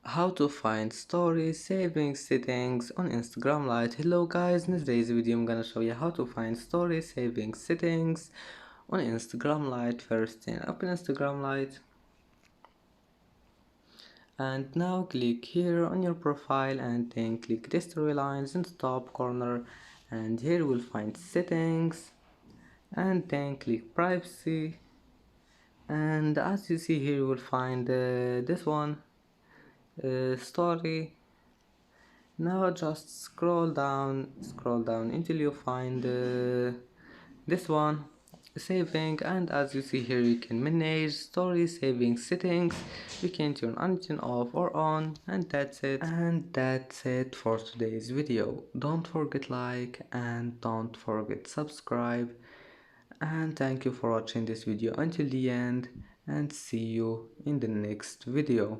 How to find story saving settings on Instagram Lite. Hello guys, in today's video I'm gonna show you how to find story saving settings on Instagram Lite. First thing, open Instagram Lite and now click here on your profile and then click the story lines in the top corner, and here you will find settings and then click privacy, and as you see here you will find this one, story. Now just scroll down until you find this one, saving, and as you see here you can manage story saving settings. You can turn on, turn off or on, and that's it for today's video. Don't forget like and don't forget subscribe, and thank you for watching this video until the end, and see you in the next video.